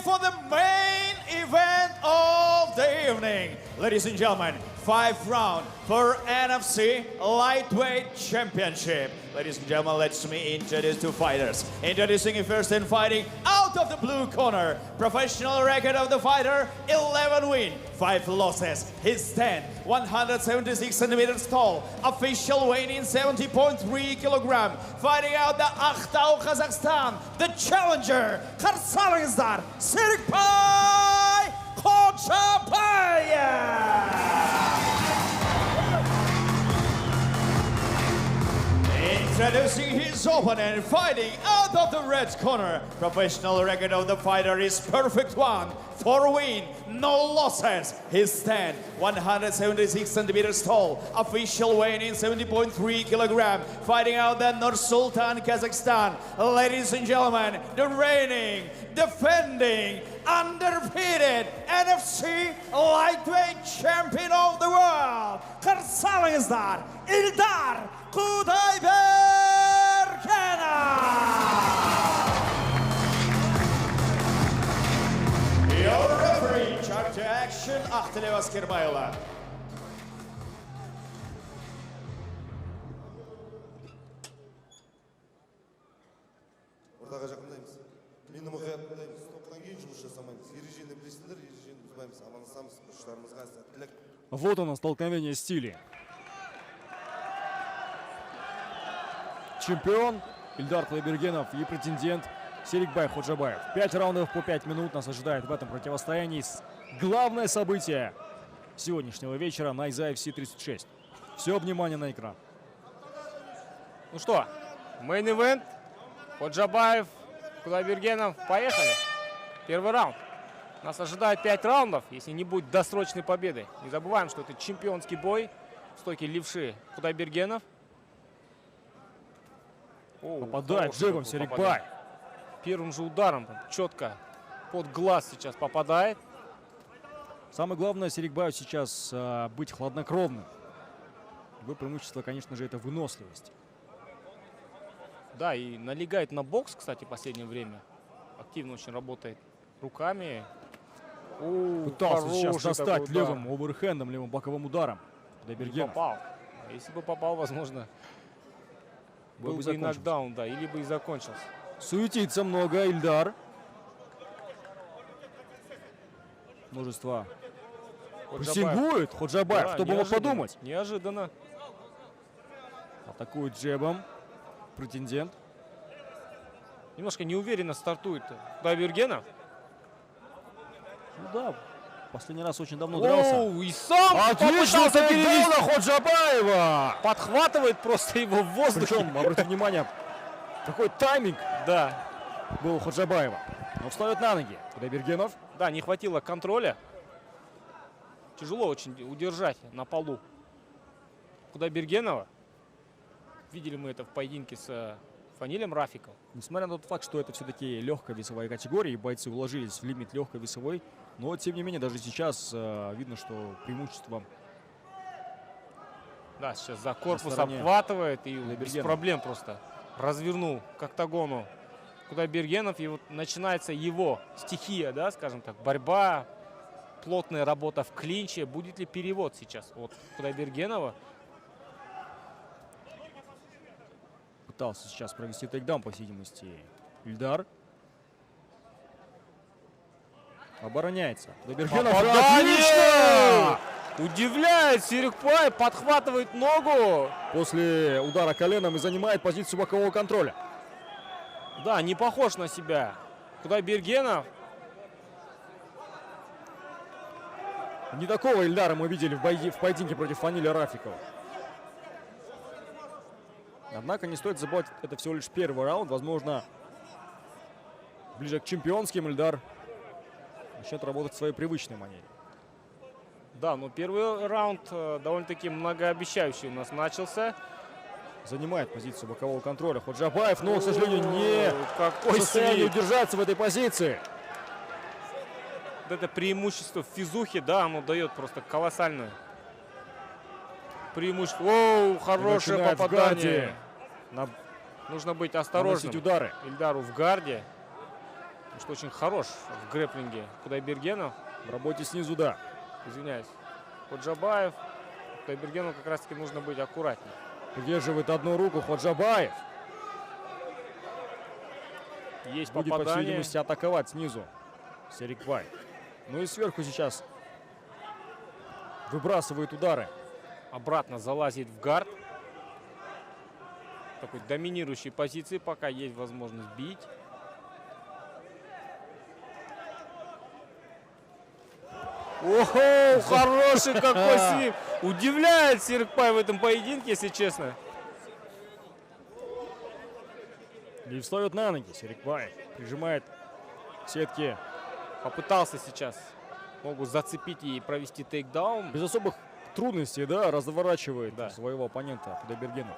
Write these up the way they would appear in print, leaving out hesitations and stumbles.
for the main event of the evening. Ladies and gentlemen, 5th round for NFC Lightweight Championship. Ladies and gentlemen, let's me introduce two fighters. Introducing you first and fighting out of the blue corner. Professional record of the fighter, 11 wins, 5 losses. His stand, 176 centimeters tall. Official weight in 70.3 kilogram. Fighting out the Ақтау, Kazakhstan. The challenger, Karsalingzdar, Serikbay Khojabayev. Introducing his opponent, fighting out of the red corner. Professional record of the fighter is perfect one. 4 wins, no losses. His stand, 176 centimeters tall. Official weight in 70.3 kilogram. Fighting out the Nur-Sultan, Kazakhstan. Ladies and gentlemen, the reigning, defending, undefeated NFC Lightweight Champion of the World, Karsalingzdar, Ildar Kudaybergenov. Your referee, charge to action, Ақтілеу Аскербайұлы. Ортаға жақындаймыз. Мені мұқият тыңдаймыз. Топтан кейін жұмыс жасамаймыз. Ережені білесіңдер, ережені бұзбаймыз. Амандасамыз, күштарымызға сәттілік. Вот оно, столкновение стилей. Чемпион Ильдар Кудайбергенов и претендент Серикбай Ходжабаев. 5 раундов по 5 минут нас ожидает в этом противостоянии. Главное событие сегодняшнего вечера на IZA FC 36. Все внимание на экран. Ну что, мейн-ивент. Ходжабаев, Кудайбергенов. Поехали. Первый раунд. Нас ожидает 5 раундов, если не будет досрочной победы. Не забываем, что это чемпионский бой. Стойки левши Кудайбергенов. Попадает джебом Серикбай. Первым же ударом четко под глаз сейчас попадает. Самое главное Серикбаю сейчас быть хладнокровным. Его преимущество, конечно же, это выносливость. Да, и налегает на бокс, кстати, в последнее время. Активно очень работает руками. Пытался сейчас достать левым оверхендом, левым боковым ударом. Не попал. А если бы попал, возможно, был бы и нокдаун, да, или бы и закончился. Суетится много Ильдар. Множество. Прессингует Ходжабаев, да, кто бы мог подумать. Неожиданно. Атакует джебом претендент. Немножко неуверенно стартует Кудайбергенов. Ну да, последний раз очень давно дрался. И сам отлично перевести Ходжабаева. Подхватывает просто его в воздухе. Причем, обратите внимание, какой тайминг, да, был у Ходжабаева. Но встает на ноги Кудайбергенов. Да, не хватило контроля. Тяжело очень удержать на полу Кудайбергенова. Видели мы это в поединке с Фанилем Рафиком. Несмотря на тот факт, что это все-таки легкая весовая категория, и бойцы уложились в лимит легкой весовой, но тем не менее даже сейчас видно, что преимущество. Да, сейчас за корпус обхватывает и без проблем просто развернул к октагону Кудайбергенов. И вот начинается его стихия, да, скажем так, борьба, плотная работа в клинче. Будет ли перевод сейчас от Кудайбергенова? Пытался сейчас провести тейкдаун, по всей видимости, Ильдар. Обороняется. Кудайбергенов. Отлично! Удивляет Серикбай, подхватывает ногу. После удара коленом и занимает позицию бокового контроля. Да, не похож на себя Кудайбергенов. Не такого Ильдара мы видели в поединке против Фаниля Рафикова. Однако не стоит забывать, это всего лишь первый раунд. Возможно, ближе к чемпионским Ильдар начнет работать в своей привычной манере. Да, но первый раунд довольно-таки многообещающий у нас начался. Занимает позицию бокового контроля Ходжабаев, но, к сожалению, не в состоянии удержаться в этой позиции. Вот это преимущество в физухе, да, оно дает просто колоссальное преимущество. Оу, хорошее попадание. Нужно быть осторожным. Удары. Ильдару в гарде. что очень хорош в грэпплинге Кудайбергенов. В работе снизу, да. Извиняюсь. Ходжабаев. Кудайбергену как раз таки нужно быть аккуратнее. Удерживает одну руку Ходжабаев. Есть Будет, по всей попадание. видимости, атаковать снизу Серикбай. Ну и сверху сейчас выбрасывает удары. Обратно залазит в гард. Такой доминирующей позиции, пока есть возможность бить. Ого, хороший какой свип. Удивляет Серикбай в этом поединке, если честно. И встает на ноги Серикбай. Прижимает к сетке. Попытался сейчас ногу зацепить и провести тейкдаун. Без особых трудностей, да, разворачивает Да. своего оппонента Кудайбергенов.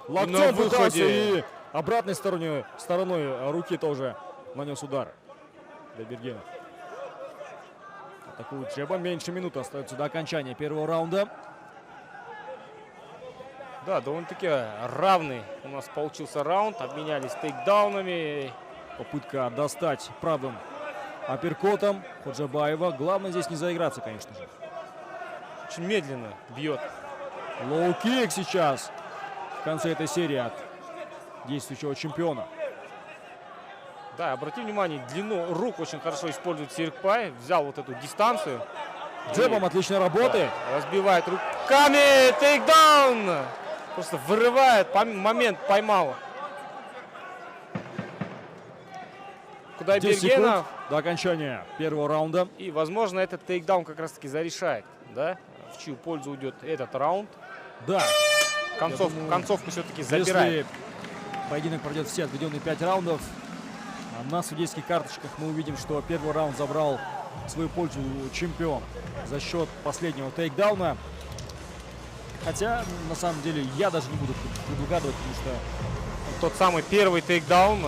Локтем на пытался выходе. и обратной стороной руки тоже нанес удар. Кудайбергенов. Атакует джебом. Меньше минуты остается до окончания первого раунда. Да, довольно-таки равный у нас получился раунд. Обменялись тейкдаунами. Попытка достать правым апперкотом Ходжабаева. Главное здесь не заиграться, конечно же. Очень медленно бьет. Лоу-кик сейчас в конце этой серии от действующего чемпиона. Да, обрати внимание, длину рук очень хорошо использует Серикбай. Взял вот эту дистанцию. Джебом отличной работы. Разбивает руками. Тейкдаун. Просто вырывает. Момент поймал. 10 секунд Кудайбергенов. до окончания первого раунда. И, возможно, этот тейкдаун как раз-таки зарешает. Да? В чью пользу уйдет этот раунд. Да, Концовку все-таки забирает. если поединок пройдет все отведенные 5 раундов, на судейских карточках мы увидим, что первый раунд забрал в свою пользу чемпион за счет последнего тейкдауна. Хотя, на самом деле, я даже не буду предугадывать, потому что Тот самый первый тейкдаун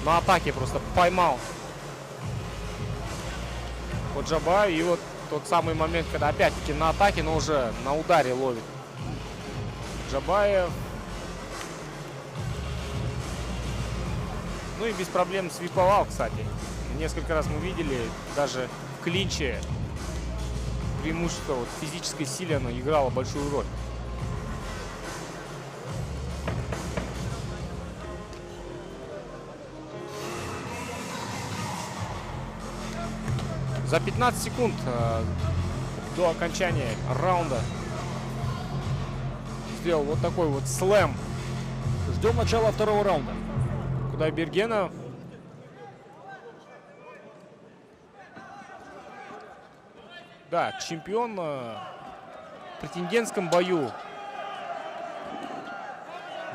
на атаке просто поймал Ходжабаев. И вот тот самый момент, когда опять-таки на атаке, но уже на ударе ловит Ходжабаев. Ну и без проблем свиповал, кстати. Несколько раз мы видели, даже в клинче преимущество вот, физической силы, оно играло большую роль. За 15 секунд до окончания раунда сделал вот такой вот слэм ждем начала второго раунда. Кудайбергенов. Да, чемпион в претендентском бою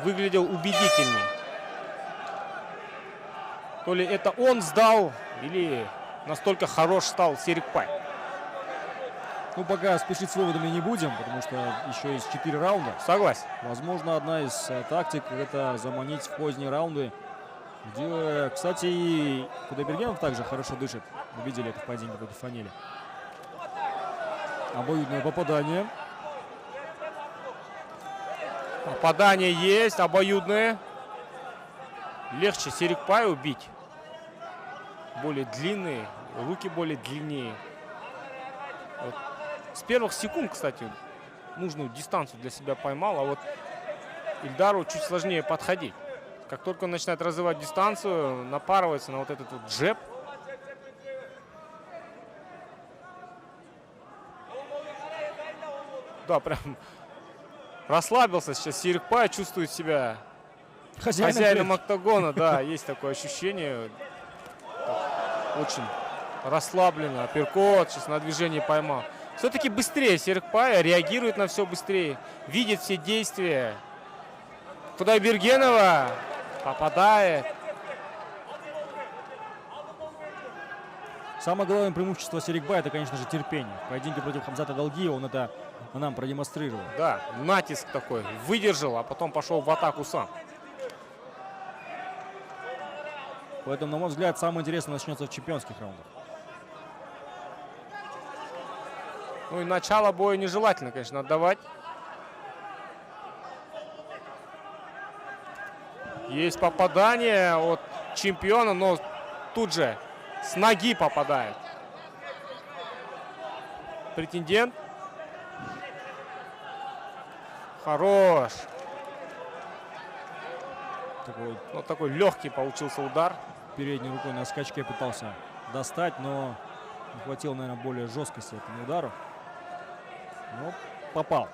выглядел убедительней. То ли это он сдал, или настолько хорош стал Серикбай. Ну, пока спешить с выводами не будем, потому что еще есть 4 раунда. Согласен. Возможно, одна из тактик — это заманить в поздние раунды, где, кстати, и Кудайбергенов также хорошо дышит. Мы видели это в поединке против Фанили. Обоюдное попадание. Попадание есть, обоюдное. Легче Серикбаю бить. Более длинные, руки более длиннее. Вот. С первых секунд, кстати, нужную дистанцию для себя поймал, а вот Ильдару чуть сложнее подходить. Как только он начинает развивать дистанцию, напарывается на вот этот вот джеб. Да, прям расслабился сейчас Серикбай, чувствует себя хозяином октагона. Да, есть такое ощущение. Очень расслабленно. Апперкот сейчас на движение поймал. Все-таки быстрее Серикбай, реагирует на все быстрее. Видит все действия. Кудайбергенова попадает. Самое главное преимущество Серикбая — это, конечно же, терпение. В поединке против Хамзата Далгиева он это нам продемонстрировал. Да, натиск такой. Выдержал, а потом пошел в атаку сам. Поэтому, на мой взгляд, самое интересное начнется в чемпионских раундах. Ну и начало боя нежелательно, конечно, отдавать Есть попадание от чемпиона, но тут же с ноги попадает претендент. Хорош. Такой легкий получился удар. Передней рукой на скачке пытался достать, но не хватило, наверное, более жесткости этому удару. Но попал.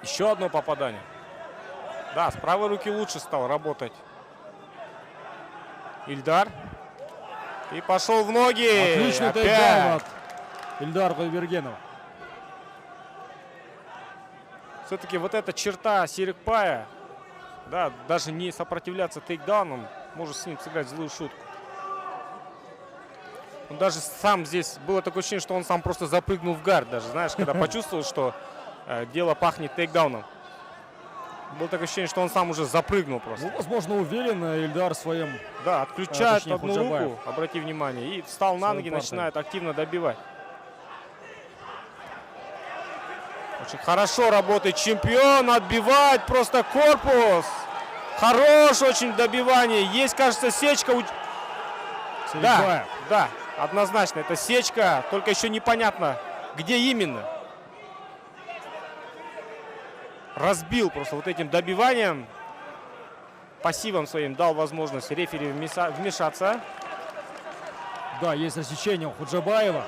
Еще одно попадание. Да, с правой руки лучше стал работать Ильдар. И пошел в ноги. Отличный тейкдаун от Ильдара Кудайбергенова. Все-таки вот эта черта Серикбая, да, даже не сопротивляться тейкдауном, может с ним сыграть злую шутку. Он даже сам здесь, было такое ощущение, что он сам просто запрыгнул в гард даже, знаешь, когда почувствовал, что дело пахнет тейкдауном. Было такое ощущение, что он сам уже запрыгнул просто. Ну, возможно, уверен Ильдар в своем... Да, отключает точнее, одну Ходжабаев. руку, обрати внимание, и встал на ноги, партию. начинает активно добивать. Очень хорошо работает чемпион, отбивает просто корпус. Хорош очень добивание. Есть, кажется, сечка. Да, да, однозначно, это сечка, только еще непонятно, где именно. Разбил просто вот этим добиванием. Пассивом своим дал возможность рефери вмешаться. Да, есть рассечение у Ходжабаева.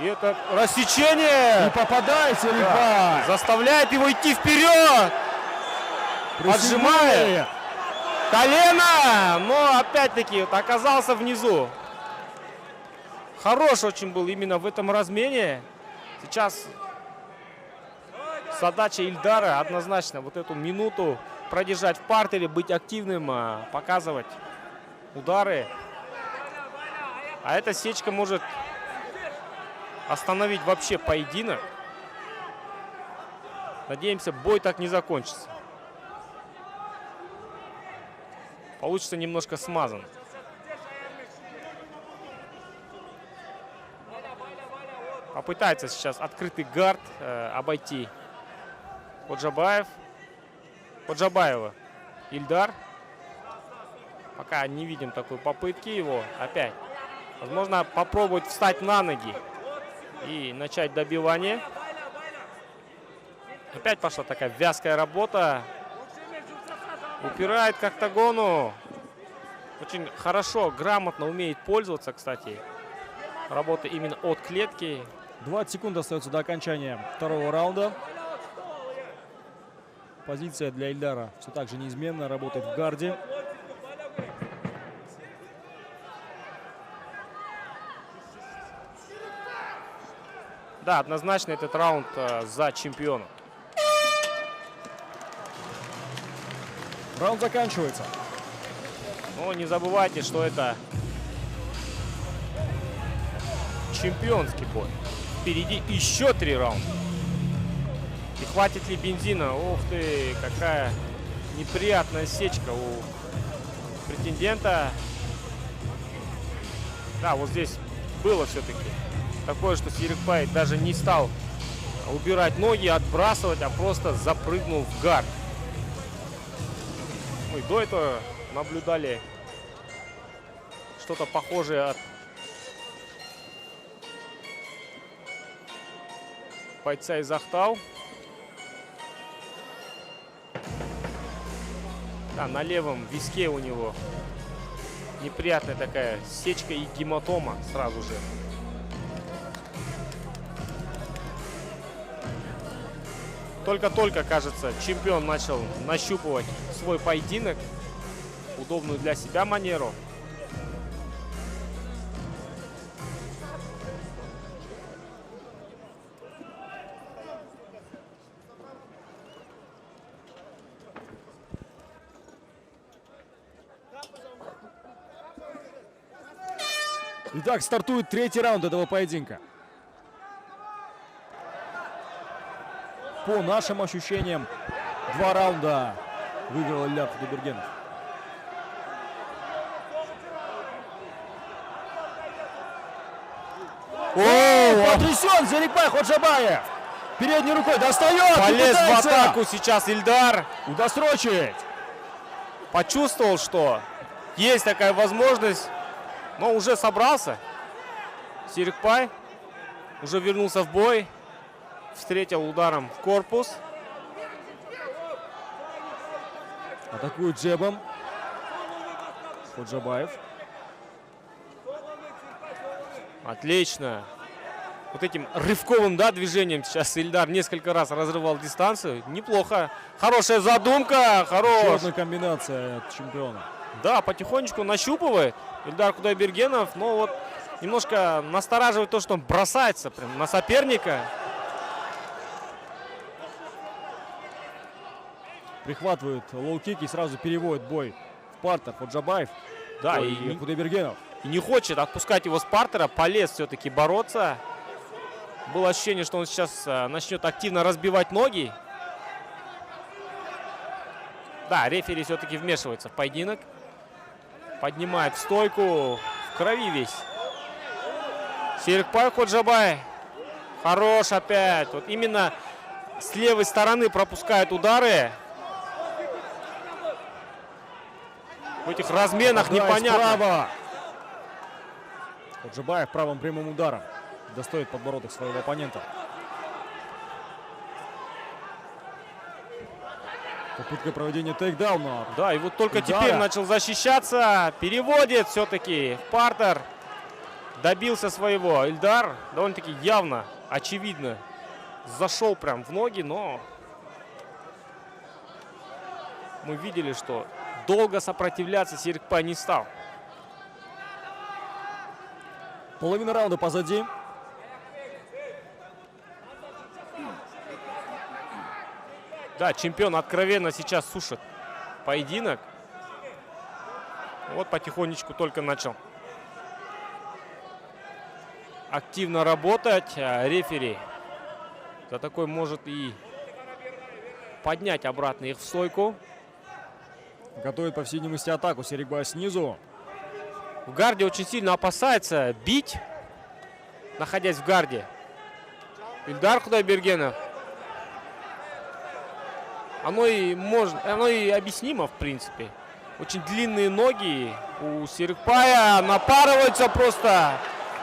И это рассечение. И попадает Серикбай. Да, заставляет его идти вперед. Отжимает. Колено. Но опять-таки вот оказался внизу. Хорош очень был именно в этом размене. Сейчас задача Ильдара однозначно вот эту минуту продержать в партере, быть активным, показывать удары. А эта сечка может остановить вообще поединок. Надеемся, бой так не закончится. Получится немножко смазан. Попытается сейчас открытый гард обойти Ходжабаев. Ходжабаева. Ильдар. Пока не видим такой попытки его. Опять. Возможно, попробовать встать на ноги и начать добивание. Опять пошла такая вязкая работа. Упирает к октагону. Очень хорошо, грамотно умеет пользоваться, кстати. Работа именно от клетки. 20 секунд остается до окончания второго раунда. Позиция для Ильдара все так же неизменно. Работает в гарде. Да, однозначно этот раунд за чемпиона. Раунд заканчивается. Но не забывайте, что это чемпионский бой. Впереди еще 3 раунда. И хватит ли бензина? Ух ты, какая неприятная сечка у претендента. Да, вот здесь было все-таки такое, что Серикбай даже не стал убирать ноги, отбрасывать, а просто запрыгнул в гард. Мы до этого наблюдали что-то похожее от бойца из Ахтау. Да, на левом виске у него неприятная такая сечка и гематома сразу же. Только-только, кажется, чемпион начал нащупывать свой поединок, удобную для себя манеру. Итак, стартует третий раунд этого поединка. По нашим ощущениям, 2 раунда выиграл Ильдар Кудайбергенов. Потрясен Серикбай Ходжабаев. Передней рукой достает. Полез в пытается атаку сейчас Ильдар. удосрочить. Почувствовал, что есть такая возможность, но уже собрался. Серикбай уже вернулся в бой. Встретил ударом в корпус. Атакует джебом Ходжабаев. Отлично. Вот этим рывковым, да, движением сейчас Ильдар несколько раз разрывал дистанцию. Неплохо. Хорошая задумка. Хорош. Еще одна комбинация от чемпиона. Да, потихонечку нащупывает Ильдар Кудайбергенов. Но вот немножко настораживает то, что он бросается прям на соперника. Прихватывает лоу-кик и сразу переводит бой в партер. Ходжабаев. Да, и Кудайбергенов. И не хочет отпускать его с партера. Полез все-таки бороться. Было ощущение, что он сейчас начнет активно разбивать ноги. Да, рефери все-таки вмешивается в поединок. Поднимает в стойку. В крови весь. Серикбай Ходжабай. Хорош опять. Вот именно с левой стороны пропускает удары. В этих разменах Попадает непонятно. справа. Ходжабаев правым прямым ударом достоит подбородок своего оппонента. Попытка проведения тейкдауна. Да, и вот только Удара. теперь начал защищаться. Переводит все-таки в партер. Добился своего. Ильдар довольно-таки явно, очевидно, зашел прям в ноги, но мы видели, что долго сопротивляться Серикбай не стал. Половина раунда позади. Да, чемпион откровенно сейчас сушит поединок. Вот потихонечку только начал активно работать. Рефери за такой может и поднять обратно их в стойку. Готовит, по всей видимости, атаку Серикбай снизу. В гарде очень сильно опасается бить, находясь в гарде. Ильдар Кудайбергенов. Оно и объяснимо, в принципе. Очень длинные ноги у Серикбая. Напарываются просто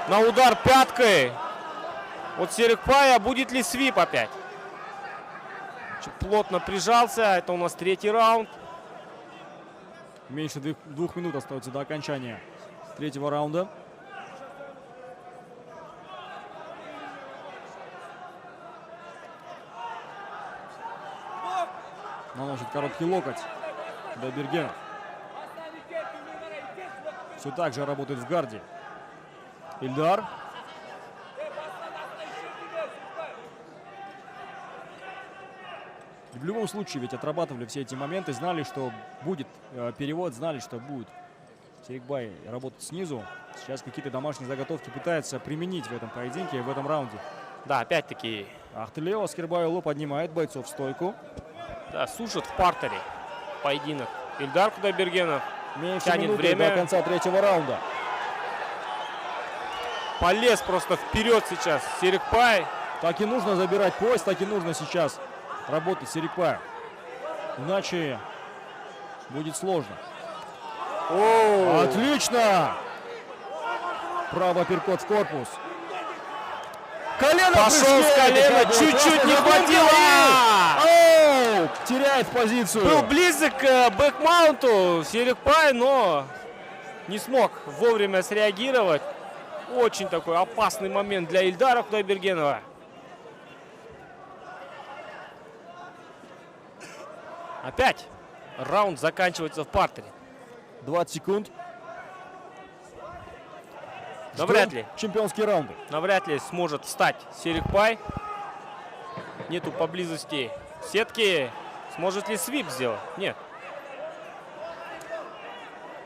на удар пяткой. Вот Серикбая, будет ли свип опять? Очень плотно прижался. Это у нас третий раунд. Меньше 2 минут остается до окончания третьего раунда. Наносит короткий локоть Кудайбергенов. Все так же работает в гарде Ильдар. В любом случае, ведь отрабатывали все эти моменты, знали, что будет перевод, знали, что будет Серикбай работать снизу. Сейчас какие-то домашние заготовки пытается применить в этом поединке, в этом раунде. Да, опять-таки. Ахтылео Скирбайло поднимает бойцов в стойку. Да, сушит в партере поединок. Ильдар Кудайбергенов Меньше тянет минуты время. до конца третьего раунда. Полез просто вперед сейчас Серикбай. Так и нужно забирать пояс, так и нужно сейчас работать Серикбаю. Иначе будет сложно. О, Отлично! Правый апперкот в корпус. Колено пошел прыжке! с колена, Какая была чуть-чуть не классная хватило. Оу! Теряет позицию. Был близок к бэкмаунту Серикбай, но не смог вовремя среагировать. Очень такой опасный момент для Ильдара Кудайбергенова. Опять раунд заканчивается в партере. 20 секунд. Навряд ли. Чемпионские раунды. Навряд ли сможет встать Серикбай. Нету поблизости сетки. Сможет ли свип сделать? Нет.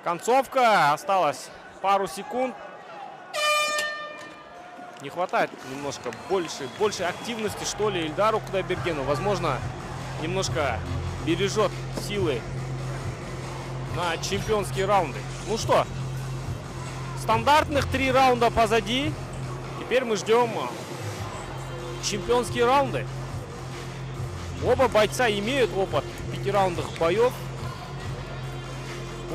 Концовка. Осталось пару секунд. Не хватает немножко больше активности, что ли, Ильдару Кудайбергену. Возможно, немножко бережет силы на чемпионские раунды. Ну что, стандартных 3 раунда позади. Теперь мы ждем чемпионские раунды. Оба бойца имеют опыт 5-раундных боев.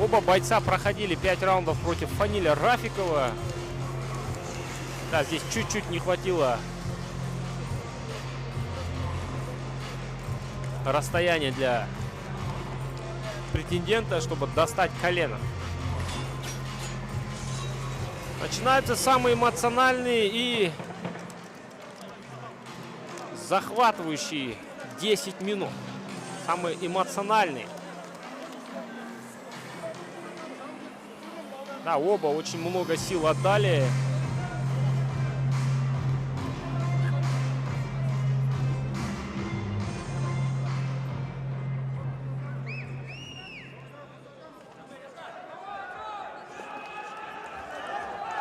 Оба бойца проходили 5 раундов против Фаниля Рафикова. Да, здесь чуть-чуть не хватило расстояния для претендента, чтобы достать колено. Начинаются самые эмоциональные и захватывающие 10 минут. Самые эмоциональные. Да, оба очень много сил отдали.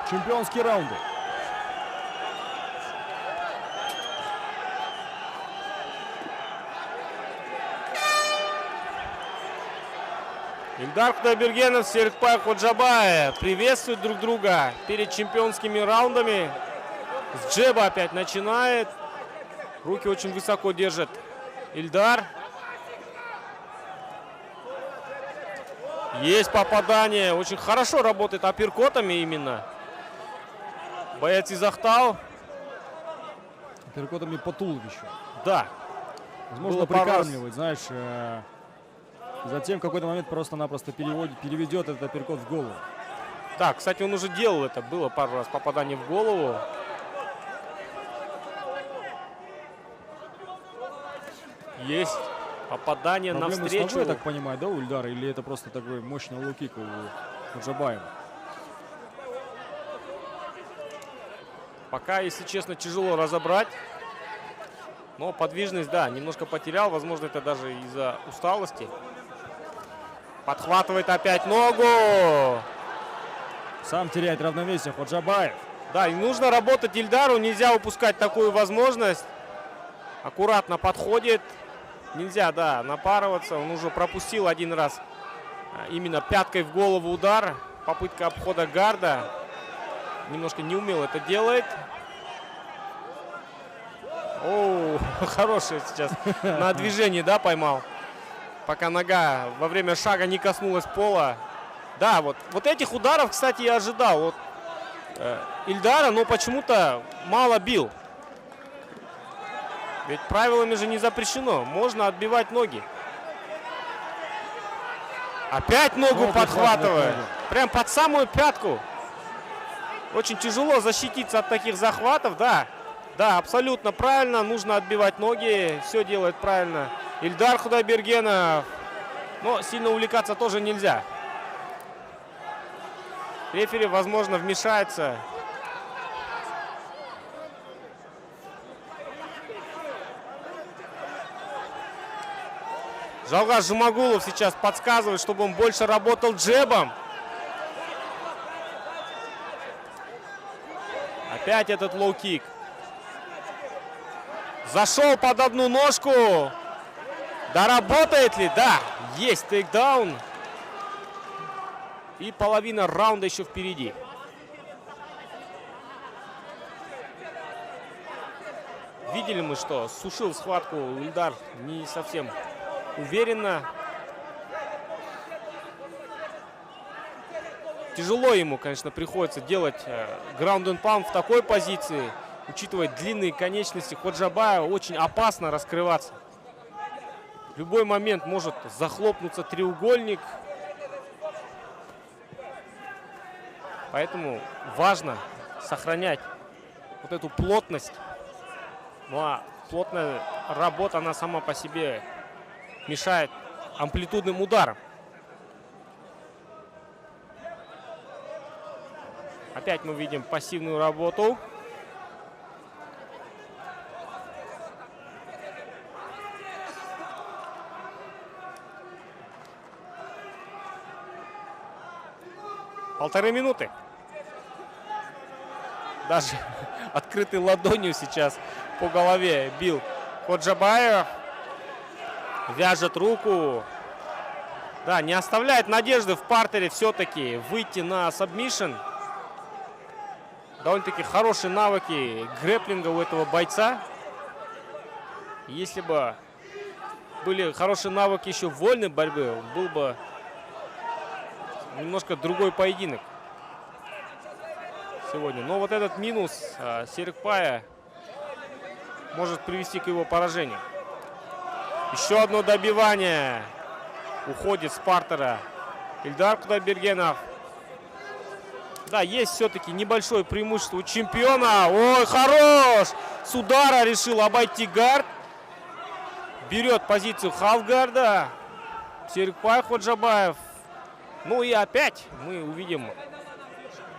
Чемпионские раунды. Ильдар Кудайбергенов, Серикбай Ходжабаев приветствуют друг друга перед чемпионскими раундами. С джеба опять начинает. Руки очень высоко держит Ильдар. Есть попадание. Очень хорошо работает апперкотами именно. Боец из Ахтау. Апперкотами по туловищу. Да. Возможно, Было пару раз. прикармливает, знаешь. Затем в какой-то момент просто-напросто переведет этот апперкот в голову. Да, кстати, он уже делал это. Было пару раз попадание в голову. Есть попадание Проблемы с навстречу. ногой, я так понимаю, да, у Ильдара? Или это просто такой мощный лоу-кик у Ходжабаева? Пока, если честно, тяжело разобрать. Но подвижность, да, немножко потерял. Возможно, это даже из-за усталости. Подхватывает опять ногу. Сам теряет равновесие Ходжабаев. Да, и нужно работать Ильдару. Нельзя упускать такую возможность. Аккуратно подходит. Нельзя, да, напарываться. Он уже пропустил один раз именно пяткой в голову удар. Попытка обхода гарда. Немножко неумело это делает. Оу, хорошее сейчас на движении, да, поймал. Пока нога во время шага не коснулась пола. Да, вот этих ударов, кстати, я ожидал. Вот Ильдара, но почему-то мало бил. Ведь правилами же не запрещено. Можно отбивать ноги. Опять ногу подхватывает. Прям под самую пятку. Очень тяжело защититься от таких захватов, да. Да, абсолютно правильно. Нужно отбивать ноги. Все делает правильно Ильдар Кудайбергенов. Но сильно увлекаться тоже нельзя. Рефери, возможно, вмешается. Жалгаз Жумагулов сейчас подсказывает, чтобы он больше работал джебом. Опять этот лоу-кик. Зашел под одну ножку. Доработает ли? Да, есть тейкдаун. И половина раунда еще впереди. Видели мы, что сушил схватку Ильдар не совсем уверенно. Тяжело ему, конечно, приходится делать ground and pound в такой позиции. Учитывая длинные конечности Ходжабаева, очень опасно раскрываться. В любой момент может захлопнуться треугольник. Поэтому важно сохранять вот эту плотность. Ну а плотная работа, она сама по себе мешает амплитудным ударам. Опять мы видим пассивную работу. Полторы минуты. Даже открытой ладонью сейчас по голове бил Ходжабаев. Вяжет руку. Да, не оставляет надежды в партере все-таки выйти на сабмишн. Довольно-таки хорошие навыки грэпплинга у этого бойца. Если бы были хорошие навыки еще вольной борьбы, был бы немножко другой поединок сегодня. Но вот этот минус Серикбая может привести к его поражению. Еще одно добивание. Уходит с партера Ильдар Кудайбергенов. Да, есть все-таки небольшое преимущество у чемпиона. Ой, хорош! С удара решил обойти гард. Берет позицию халфгарда. Серикбай Ходжабаев. Ну и опять мы увидим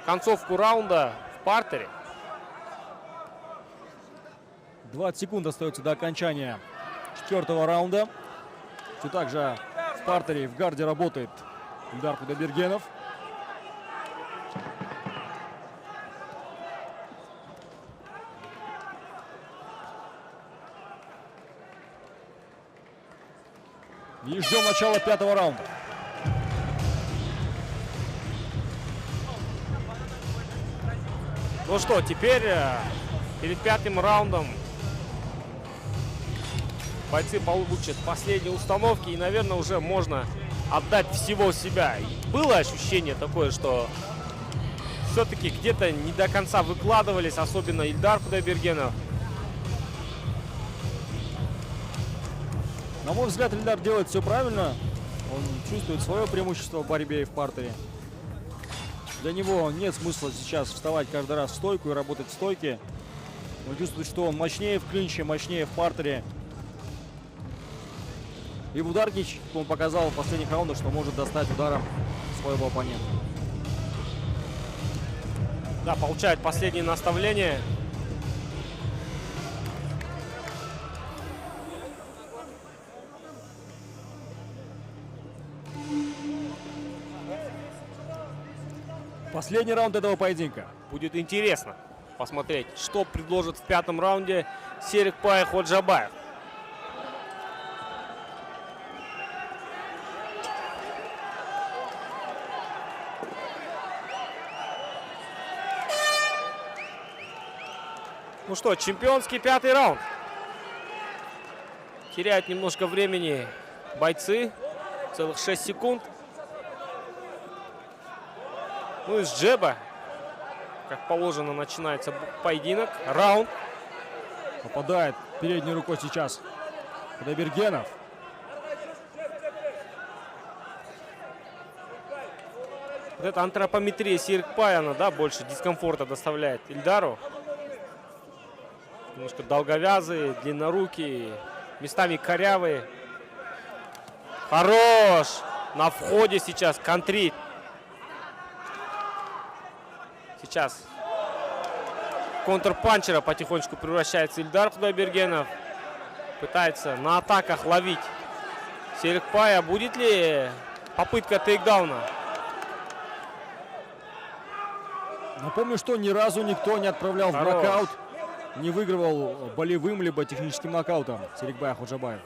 концовку раунда в партере. 20 секунд остается до окончания 4-го раунда. Все так же в партере, в гарде работает Ильдар Кудайбергенов. И ждем начала 5-го раунда. Ну что, теперь перед 5-м раундом бойцы получат последние установки. И, наверное, уже можно отдать всего себя. И было ощущение такое, что все-таки где-то не до конца выкладывались, особенно Ильдар Кудайбергенов. На мой взгляд, Ильдар делает все правильно. Он чувствует свое преимущество в борьбе и в партере. Для него нет смысла сейчас вставать каждый раз в стойку и работать в стойке. Он чувствует, что он мощнее в клинче, мощнее в партере. И в ударке он показал в последних раундах, что может достать ударом своего оппонента. Да, получает последнее наставление. Последний раунд этого поединка. Будет интересно посмотреть, что предложит в 5-м раунде Серикбай Ходжабаев. Ну что, чемпионский 5-й раунд. Теряют немножко времени бойцы. Целых 6 секунд. Ну и с джеба, как положено, начинается поединок. Раунд. Попадает передней рукой сейчас Кудайбергенов. Вот эта антропометрия Серикбая, она, да, больше дискомфорта доставляет Ильдару. Немножко долговязые, длиннорукие, местами корявые. Хорош! На входе сейчас контрит. Сейчас контрпанчера потихонечку превращается Ильдар Кудайбергенов. Пытается на атаках ловить Серикбая. Будет ли попытка тейкдауна? Напомню, что ни разу никто не отправлял в Хорош. нокаут, не выигрывал болевым либо техническим нокаутом Серикбая Ходжабаев.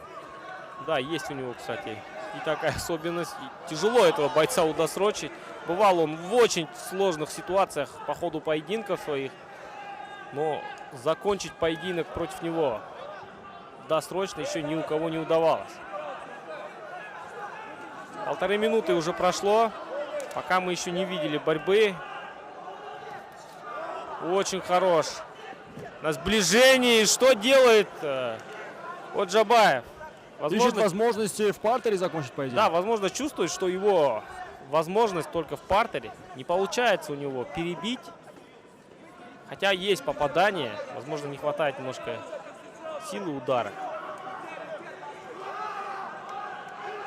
Да, есть у него, кстати, и такая особенность. И тяжело этого бойца удосрочить. Бывал он в очень сложных ситуациях по ходу поединков своих. Но закончить поединок против него досрочно еще ни у кого не удавалось. 1,5 минуты уже прошло. Пока мы еще не видели борьбы. Очень хорош. На сближении. Что делает Ходжабаев? Ищет возможности в партере закончить поединок. Да, возможно, чувствует, что его возможность только в партере. Не получается у него перебить. Хотя есть попадание. Возможно, не хватает немножко силы удара.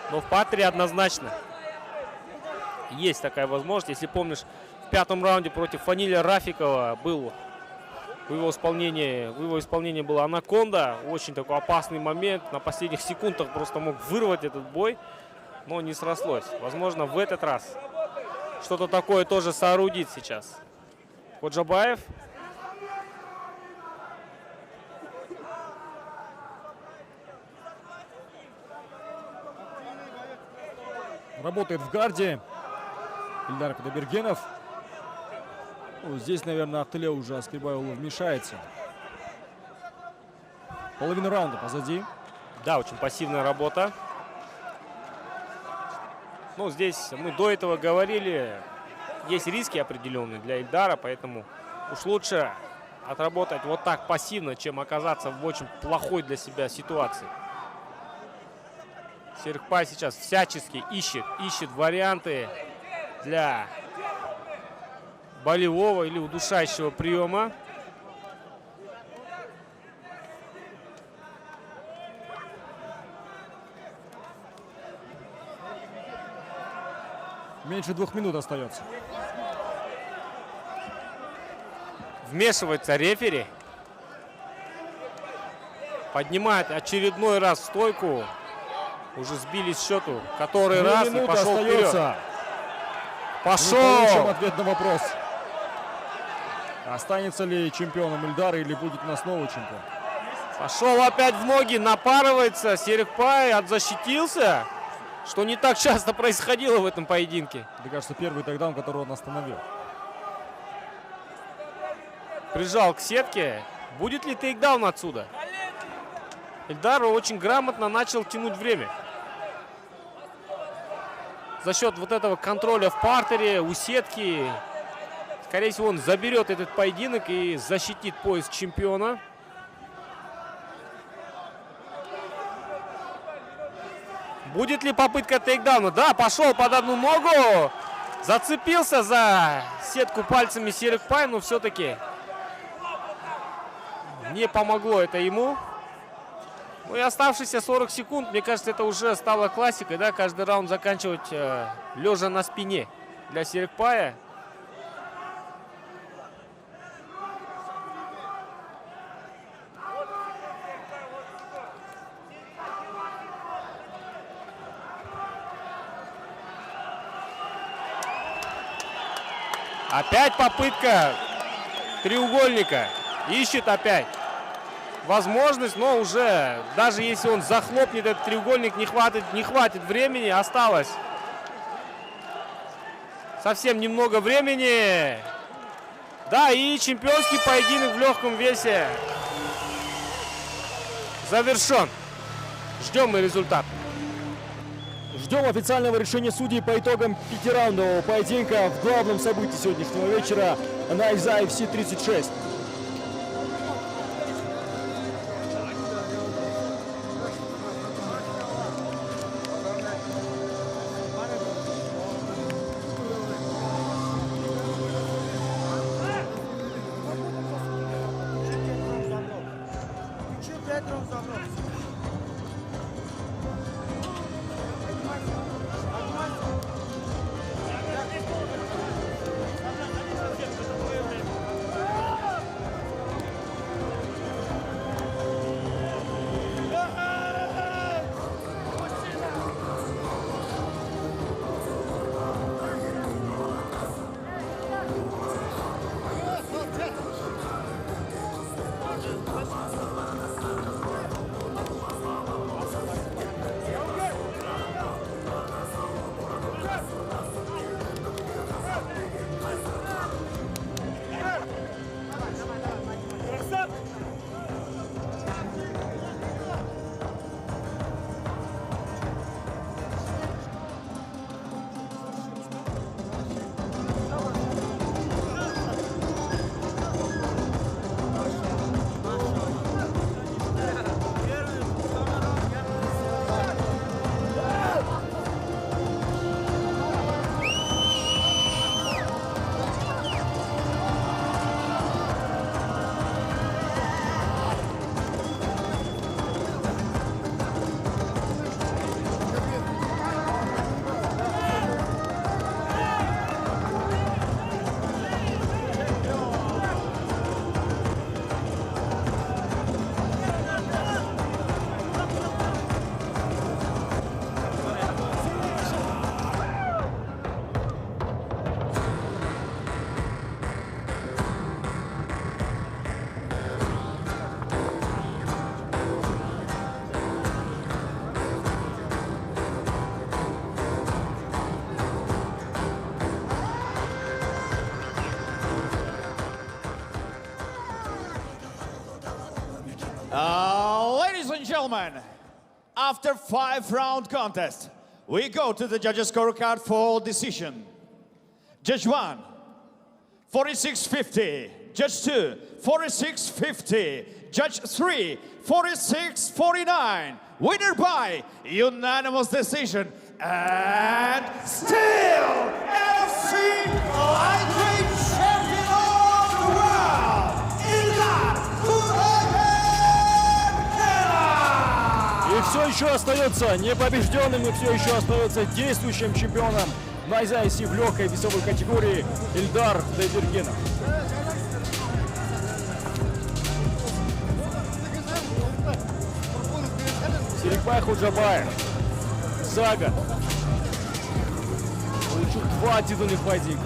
Но в партере однозначно есть такая возможность. Если помнишь, в 5-м раунде против Фаниля Рафикова был в его исполнении была анаконда. Очень такой опасный момент. На последних секундах просто мог вырвать этот бой. Но не срослось. Возможно, в этот раз что-то такое тоже соорудит сейчас Ходжабаев. Работает в гарде Ильдар Кудайбергенов. Ну, здесь, наверное, Ахтыле уже Аскербаеву вмешается. Половина раунда позади. Да, очень пассивная работа. Ну, здесь мы до этого говорили, есть риски определенные для Ильдара, поэтому уж лучше отработать вот так пассивно, чем оказаться в очень плохой для себя ситуации. Серикбай сейчас всячески ищет варианты для болевого или удушающего приема. Меньше 2 минут остается. Вмешивается рефери. Поднимает очередной раз стойку. Уже сбились счету. Который 2 раз и минуты пошел вперед. остается. Мы Пошел! получим ответ на вопрос. Останется ли чемпионом Ильдар или будет у нас новый чемпион? Пошел опять в ноги, напарывается. Серикбай отзащитился. Что не так часто происходило в этом поединке. Мне кажется, первый тейкдаун, который он остановил. Прижал к сетке. Будет ли тейкдаун отсюда? Ильдар очень грамотно начал тянуть время. За счет вот этого контроля в партере, у сетки. Скорее всего, он заберет этот поединок и защитит пояс чемпиона. Будет ли попытка тейкдауна? Да, пошел под одну ногу. Зацепился за сетку пальцами Серикбай, но все-таки не помогло это ему. Ну и оставшиеся 40 секунд, мне кажется, это уже стало классикой, да, каждый раунд заканчивать лежа на спине для Серикбая. Опять попытка треугольника. Ищет опять возможность, но уже даже если он захлопнет этот треугольник, не хватит времени. Осталось совсем немного времени. Да, и чемпионский поединок в легком весе завершен. Ждем мы результат. Ждем официального решения судей по итогам 5-раундового поединка в главном событии сегодняшнего вечера на IZFC 36. Ladies and gentlemen, after 5-round contest, we go to the judges' scorecard for decision. Judge 1, 46-50. Judge 2, 46-50. Judge 3, 46-49. Winner by unanimous decision. And still NFC Lightweight Champion of the World, Ильдар Худайбергенов! И все еще остается непобежденным и все еще остается действующим чемпионом на IZIC в легкой весовой категории Ильдар Худайбергенов. Серикбай Ходжабаев за год получил 2 титульных поединка.